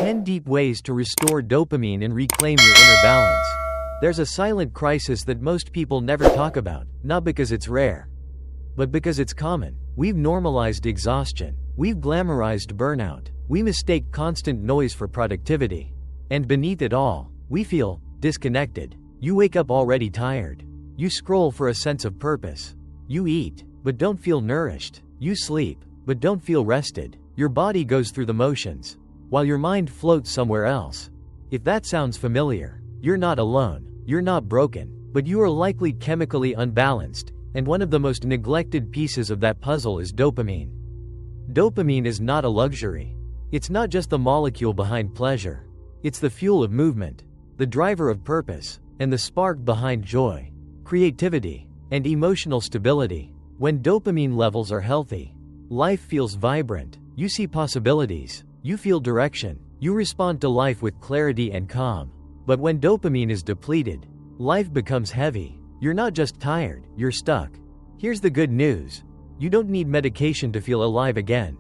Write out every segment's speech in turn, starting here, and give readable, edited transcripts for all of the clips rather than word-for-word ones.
10 deep ways to restore dopamine and reclaim your inner balance. There's a silent crisis that most people never talk about, not because it's rare, but because it's common. We've normalized exhaustion. We've glamorized burnout. We mistake constant noise for productivity. And beneath it all, we feel disconnected. You wake up already tired. You scroll for a sense of purpose. You eat, but don't feel nourished. You sleep, but don't feel rested. Your body goes through the motions, while your mind floats somewhere else. If that sounds familiar, you're not alone. You're not broken, but you are likely chemically unbalanced, and one of the most neglected pieces of that puzzle is dopamine. Dopamine is not a luxury. It's not just the molecule behind pleasure. It's the fuel of movement, the driver of purpose, and the spark behind joy, creativity, and emotional stability. When dopamine levels are healthy, life feels vibrant. You see possibilities. You feel direction. You respond to life with clarity and calm. But when dopamine is depleted, life becomes heavy. You're not just tired, you're stuck. Here's the good news. You don't need medication to feel alive again.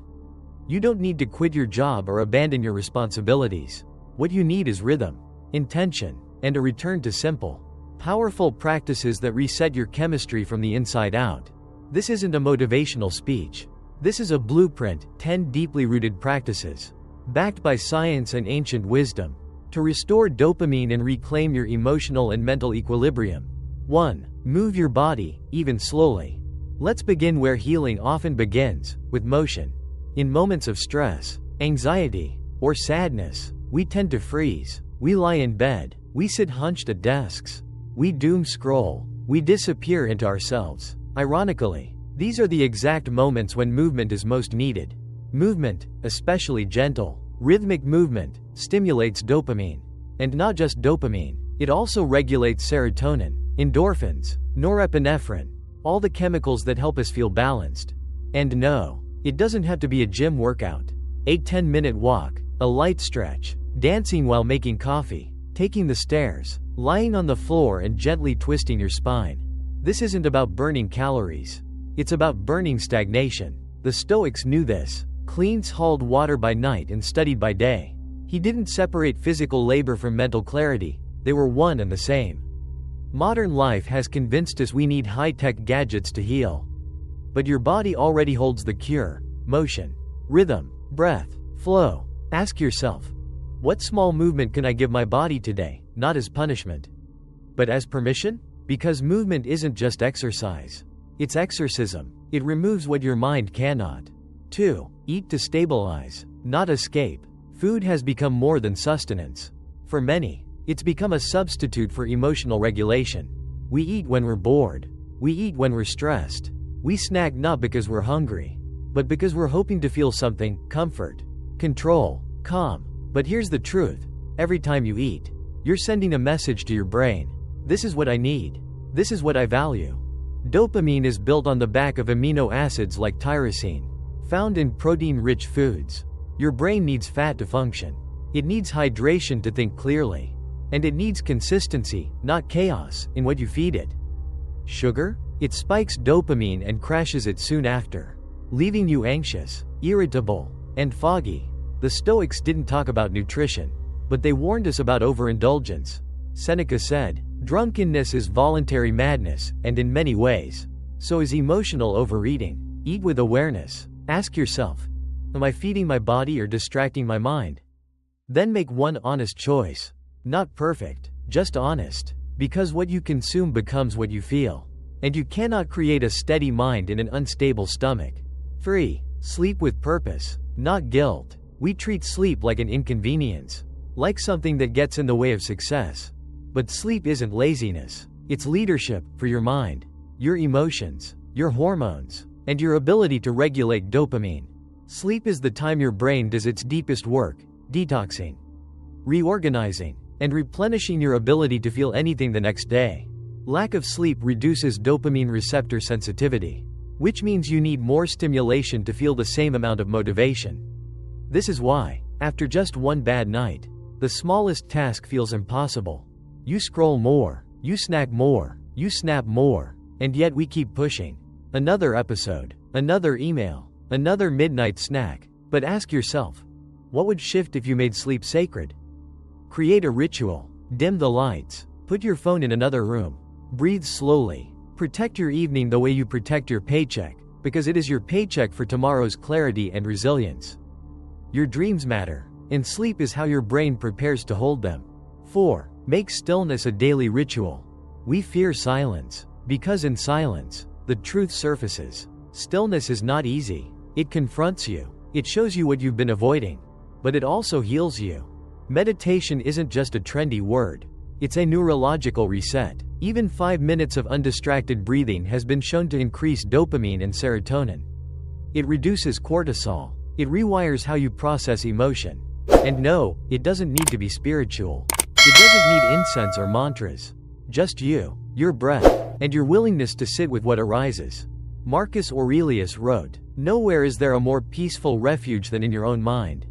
You don't need to quit your job or abandon your responsibilities. What you need is rhythm, intention, and a return to simple, powerful practices that reset your chemistry from the inside out. This isn't a motivational speech. This is a blueprint, 10 deeply rooted practices, backed by science and ancient wisdom, to restore dopamine and reclaim your emotional and mental equilibrium. 1. Move your body, even slowly. Let's begin where healing often begins, with motion. In moments of stress, anxiety, or sadness, we tend to freeze. We lie in bed. We sit hunched at desks. We doom scroll. We disappear into ourselves. Ironically, these are the exact moments when movement is most needed. Movement, especially gentle, rhythmic movement, stimulates dopamine. And not just dopamine, it also regulates serotonin, endorphins, norepinephrine, all the chemicals that help us feel balanced. And no, it doesn't have to be a gym workout. A 10-minute walk, a light stretch, dancing while making coffee, taking the stairs, lying on the floor and gently twisting your spine. This isn't about burning calories. It's about burning stagnation. The Stoics knew this. Cleans hauled water by night and studied by day. He didn't separate physical labor from mental clarity. They were one and the same. Modern life has convinced us we need high-tech gadgets to heal. But your body already holds the cure: motion, rhythm, breath, flow. Ask yourself, what small movement can I give my body today, not as punishment, but as permission? Because movement isn't just exercise. It's exorcism. It removes what your mind cannot. 2. Eat to stabilize, not escape. Food has become more than sustenance. For many, it's become a substitute for emotional regulation. We eat when we're bored. We eat when we're stressed. We snack not because we're hungry, but because we're hoping to feel something: comfort, control, calm. But here's the truth. Every time you eat, you're sending a message to your brain. This is what I need. This is what I value. Dopamine is built on the back of amino acids like tyrosine, found in protein-rich foods. Your brain needs fat to function. It needs hydration to think clearly. And it needs consistency, not chaos, in what you feed it. Sugar? It spikes dopamine and crashes it soon after, leaving you anxious, irritable, and foggy. The Stoics didn't talk about nutrition, but they warned us about overindulgence. Seneca said, "Drunkenness is voluntary madness, and in many ways, so is emotional overeating." Eat with awareness. Ask yourself, am I feeding my body or distracting my mind? Then make one honest choice. Not perfect, just honest. Because what you consume becomes what you feel. And you cannot create a steady mind in an unstable stomach. 3. Sleep with purpose, not guilt. We treat sleep like an inconvenience, like something that gets in the way of success. But sleep isn't laziness. It's leadership for your mind, your emotions, your hormones, and your ability to regulate dopamine. Sleep is the time your brain does its deepest work, detoxing, reorganizing, and replenishing your ability to feel anything the next day. Lack of sleep reduces dopamine receptor sensitivity, which means you need more stimulation to feel the same amount of motivation. This is why, after just one bad night, the smallest task feels impossible. You scroll more, you snack more, you snap more, and yet we keep pushing. Another episode, another email, another midnight snack. But ask yourself, What would shift if you made sleep sacred? Create a ritual. Dim the lights. Put your phone in another room. Breathe slowly. Protect your evening the way you protect your paycheck, because it is your paycheck for tomorrow's clarity and resilience. Your dreams matter, and sleep is how your brain prepares to hold them. 4. Make stillness a daily ritual. We fear silence, because in silence, the truth surfaces. Stillness is not easy. It confronts you. It shows you what you've been avoiding. But it also heals you. Meditation isn't just a trendy word. It's a neurological reset. Even 5 minutes of undistracted breathing has been shown to increase dopamine and serotonin. It reduces cortisol. It rewires how you process emotion. And no, it doesn't need to be spiritual. It doesn't need incense or mantras. Just you, your breath, and your willingness to sit with what arises. Marcus Aurelius wrote, "Nowhere is there a more peaceful refuge than in your own mind."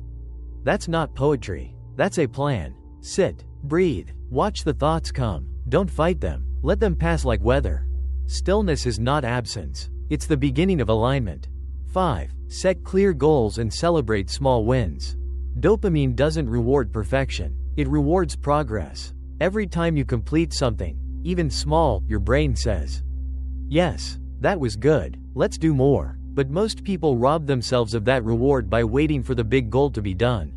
That's not poetry. That's a plan. Sit, breathe, watch the thoughts come. Don't fight them. Let them pass like weather. Stillness is not absence. It's the beginning of alignment. 5. Set clear goals and celebrate small wins. Dopamine doesn't reward perfection. It rewards progress. Every time you complete something, even small, your brain says, "Yes, that was good. Let's do more." But most people rob themselves of that reward by waiting for the big goal to be done.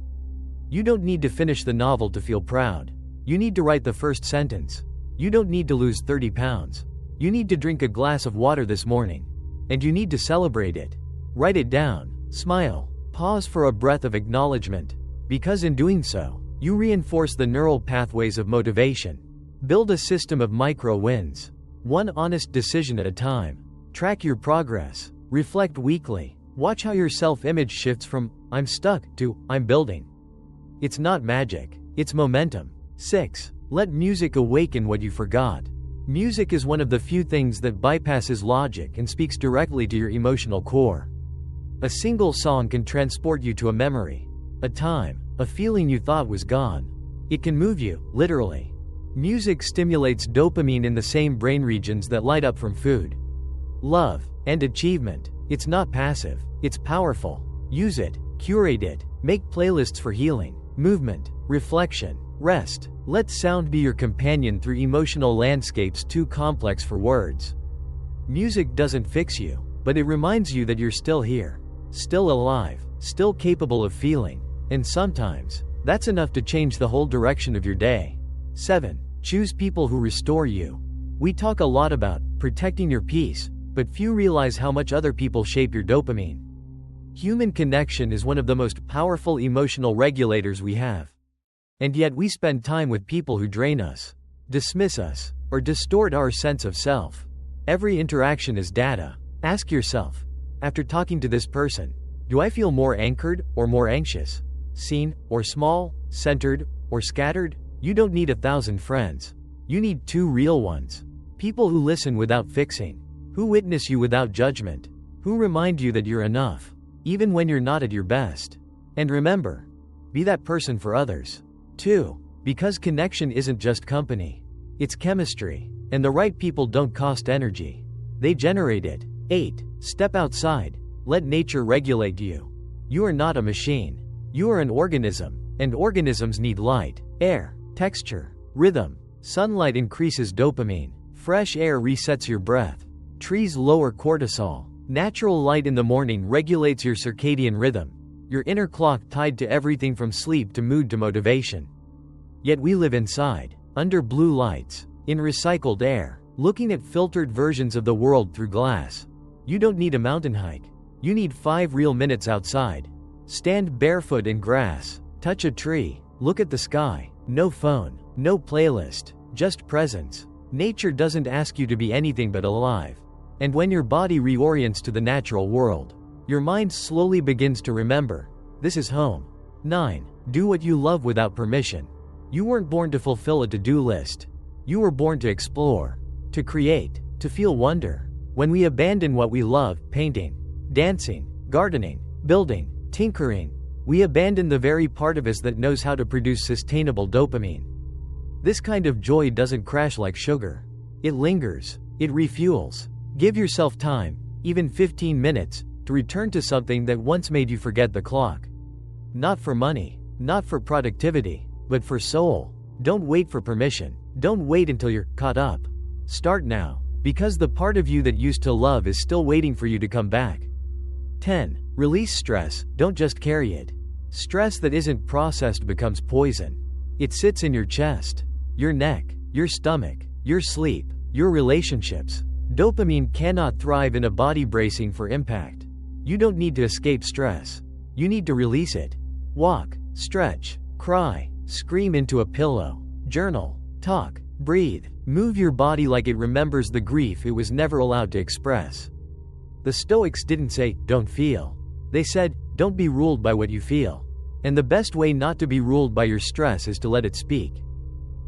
You don't need to finish the novel to feel proud. You need to write the first sentence. You don't need to lose 30 pounds. You need to drink a glass of water this morning. And you need to celebrate it. Write it down. Smile. Pause for a breath of acknowledgement. Because in doing so, you reinforce the neural pathways of motivation. Build a system of micro wins. One honest decision at a time. Track your progress. Reflect weekly. Watch how your self-image shifts from "I'm stuck" to "I'm building." It's not magic. It's momentum. 6. Let music awaken what you forgot. Music is one of the few things that bypasses logic and speaks directly to your emotional core. A single song can transport you to a memory, a time, a feeling you thought was gone. It can move you, literally. Music stimulates dopamine in the same brain regions that light up from food, love, and achievement. It's not passive. It's powerful. Use it. Curate it. Make playlists for healing, movement, reflection, rest. Let sound be your companion through emotional landscapes too complex for words. Music doesn't fix you, but it reminds you that you're still here, still alive, still capable of feeling, and sometimes, that's enough to change the whole direction of your day. 7. Choose people who restore you. We talk a lot about protecting your peace, but few realize how much other people shape your dopamine. Human connection is one of the most powerful emotional regulators we have. And yet we spend time with people who drain us, dismiss us, or distort our sense of self. Every interaction is data. Ask yourself, after talking to this person, do I feel more anchored or more anxious? Seen or small? Centered or scattered? You don't need 1,000 friends. You need 2 real ones. People who listen without fixing, who witness you without judgment, who remind you that you're enough, even when you're not at your best. And remember, be that person for others. 2. Because connection isn't just company. It's chemistry. And the right people don't cost energy. They generate it. 8. Step outside. Let nature regulate you. You are not a machine. You are an organism. And organisms need light, air, texture, rhythm. Sunlight increases dopamine. Fresh air resets your breath. Trees lower cortisol. Natural light in the morning regulates your circadian rhythm. Your inner clock tied to everything from sleep to mood to motivation. Yet we live inside, under blue lights, in recycled air, looking at filtered versions of the world through glass. You don't need a mountain hike. You need 5 real minutes outside. Stand barefoot in grass, touch a tree, look at the sky. No phone, no playlist, just presence. Nature doesn't ask you to be anything but alive. And when your body reorients to the natural world, your mind slowly begins to remember, this is home. 9. Do what you love without permission. You weren't born to fulfill a to-do list. You were born to explore, to create, to feel wonder. When we abandon what we love, painting, dancing, gardening, building, tinkering, we abandon the very part of us that knows how to produce sustainable dopamine. This kind of joy doesn't crash like sugar. It lingers. It refuels. Give yourself time, even 15 minutes, to return to something that once made you forget the clock. Not for money, not for productivity, but for soul. Don't wait for permission. Don't wait until you're caught up. Start now, because the part of you that used to love is still waiting for you to come back. 10. Release stress, don't just carry it. Stress that isn't processed becomes poison. It sits in your chest, your neck, your stomach, your sleep, your relationships. Dopamine cannot thrive in a body bracing for impact. You don't need to escape stress. You need to release it. Walk, stretch, cry, scream into a pillow, journal, talk, breathe, move your body like it remembers the grief it was never allowed to express. The Stoics didn't say, don't feel. They said, don't be ruled by what you feel. And the best way not to be ruled by your stress is to let it speak.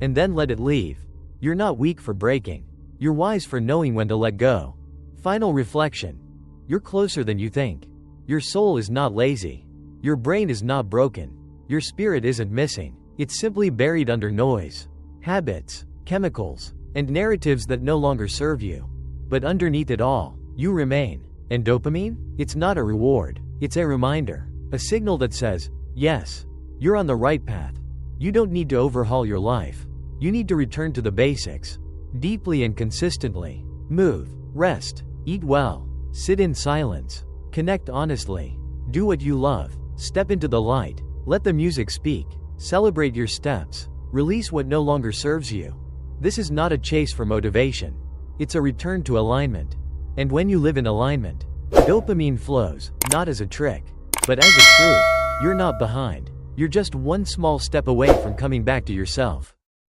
And then let it leave. You're not weak for breaking. You're wise for knowing when to let go. Final reflection. You're closer than you think. Your soul is not lazy. Your brain is not broken. Your spirit isn't missing. It's simply buried under noise, habits, chemicals, and narratives that no longer serve you. But underneath it all, you remain. And dopamine? It's not a reward. It's a reminder. A signal that says, yes, you're on the right path. You don't need to overhaul your life. You need to return to the basics. Deeply and consistently. Move, rest, eat well, sit in silence, connect honestly, do what you love, step into the light, let the music speak, celebrate your steps, release what no longer serves you. This is not a chase for motivation. It's a return to alignment. And when you live in alignment, dopamine flows, not as a trick, but as a truth. You're not behind. You're just one small step away from coming back to yourself.